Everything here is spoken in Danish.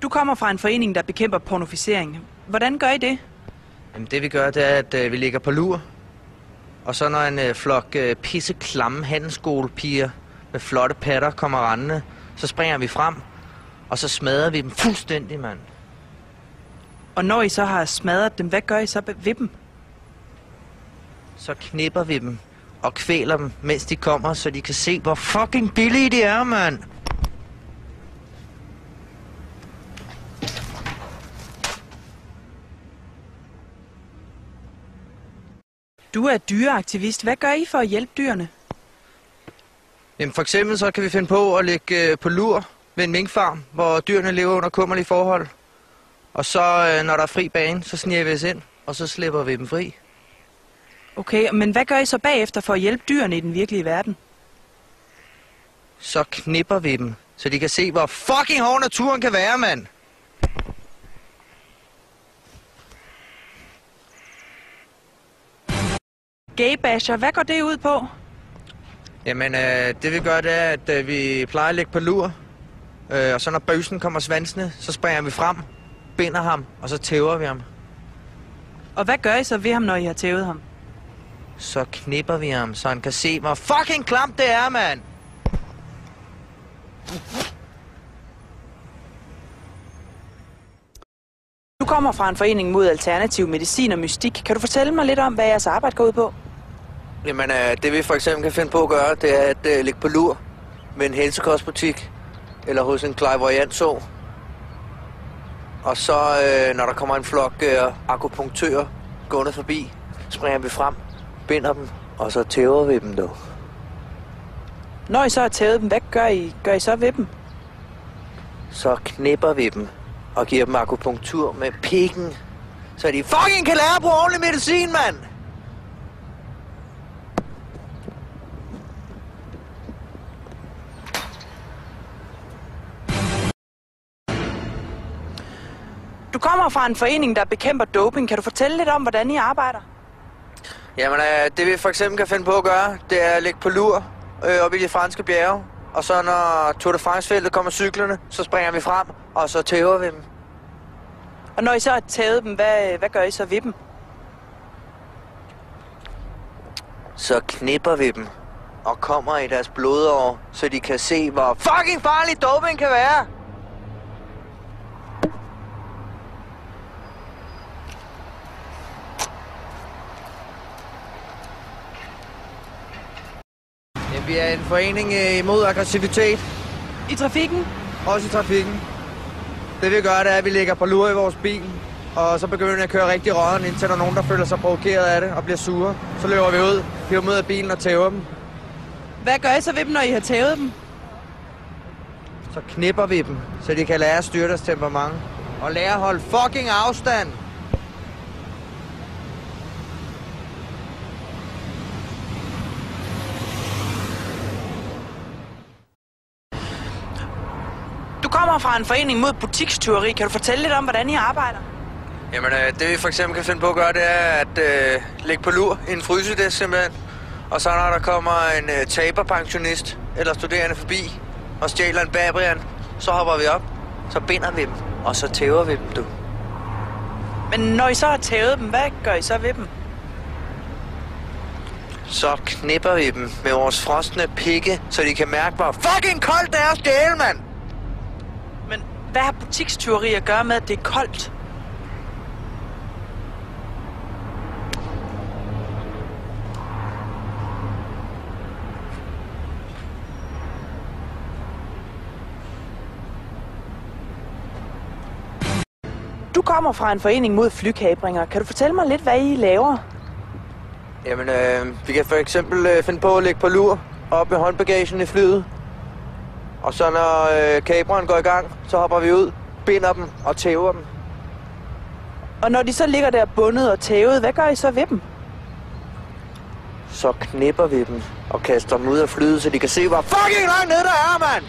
Du kommer fra en forening, der bekæmper pornoficering. Hvordan gør I det? Jamen, det vi gør, det er, at vi ligger på lur. Og så når en flok pisseklamme handelsskolepiger med flotte patter kommer rendende, så springer vi frem, og så smadrer vi dem fuldstændig, mand. Og når I så har smadret dem, hvad gør I så ved dem? Så knipper vi dem og kvæler dem, mens de kommer, så de kan se, hvor fucking billige de er, mand. Du er dyreaktivist. Hvad gør I for at hjælpe dyrene? Jamen, for eksempel så kan vi finde på at ligge på lur ved en minkfarm, hvor dyrene lever under kummerlige forhold. Og så, når der er fri bane, så sniger vi os ind, og så slipper vi dem fri. Okay, men hvad gør I så bagefter for at hjælpe dyrene i den virkelige verden? Så knipper vi dem, så de kan se, hvor fucking hård naturen kan være, mand. Gaybasher, hvad går det ud på? Jamen, det vi gør, det er, at vi plejer at ligge på lur. Og så når bøsen kommer svansende, så springer vi frem, binder ham, og så tæver vi ham. Og hvad gør I så ved ham, når I har tævet ham? Så knipper vi ham, så han kan se, hvor fucking klamt det er, mand! Du kommer fra en forening mod alternativ medicin og mystik. Kan du fortælle mig lidt om, hvad jeres arbejde går ud på? Jamen, det vi for eksempel kan finde på at gøre, det er at ligge på lur med en helsekostbutik, eller hos en clairvoyant så. Og så, når der kommer en flok akupunktører gående forbi, springer vi frem, binder dem, og så tæver vi dem dog. Når I så har tævet dem, hvad gør I så ved dem? Så knipper vi dem og giver dem akupunktur med pikken, så de fucking kan lære at bruge ordentlig medicin, mand! Du kommer fra en forening, der bekæmper doping. Kan du fortælle lidt om, hvordan I arbejder? Jamen, det vi for eksempel kan finde på at gøre, det er at ligge på lur oppe i de franske bjerge. Og så når Tour de France-feltet kommer cyklerne, så springer vi frem, og så tæver vi dem. Og når I så har tævet dem, hvad gør I så ved dem? Så knipper vi dem og kommer i deres blodår, så de kan se, hvor fucking farlig doping kan være. Ja, vi er en forening imod aggressivitet. I trafikken? Også i trafikken. Det vi gør, det er, at vi ligger på lur i vores bil, og så begynder vi at køre rigtig råden, indtil der er nogen, der føler sig provokeret af det og bliver sure. Så løber vi ud, hiver dem ud af bilen og tæver dem. Hvad gør I så ved dem, når I har tævet dem? Så knipper vi dem, så de kan lære at styre deres temperament. Og lære at holde fucking afstand. Du kommer fra en forening mod butikstyveri. Kan du fortælle lidt om, hvordan I arbejder? Jamen, det vi for eksempel kan finde på at gøre, det er at ligge på lur i en frysedisk simpelthen. Og så når der kommer en taberpensionist eller studerende forbi og stjæler en babrian, så hopper vi op, så binder vi dem, og så tæver vi dem, du. Men når I så har tævet dem, hvad gør I så ved dem? Så knipper vi dem med vores frosne pikke, så de kan mærke, hvor fucking koldt det er at stjæle, mand! Men hvad har butikstyveri at gøre med, at det er koldt? Du kommer fra en forening mod flykabringer. Kan du fortælle mig lidt, hvad I laver? Jamen, vi kan for eksempel finde på at lægge på lur op med håndbagagen i flyet. Og så når kabreren går i gang, så hopper vi ud, binder dem og tæver dem. Og når de så ligger der bundet og tævet, hvad gør I så ved dem? Så knipper vi dem og kaster dem ud af flyet, så de kan se, hvor fucking langt ned der er, mand!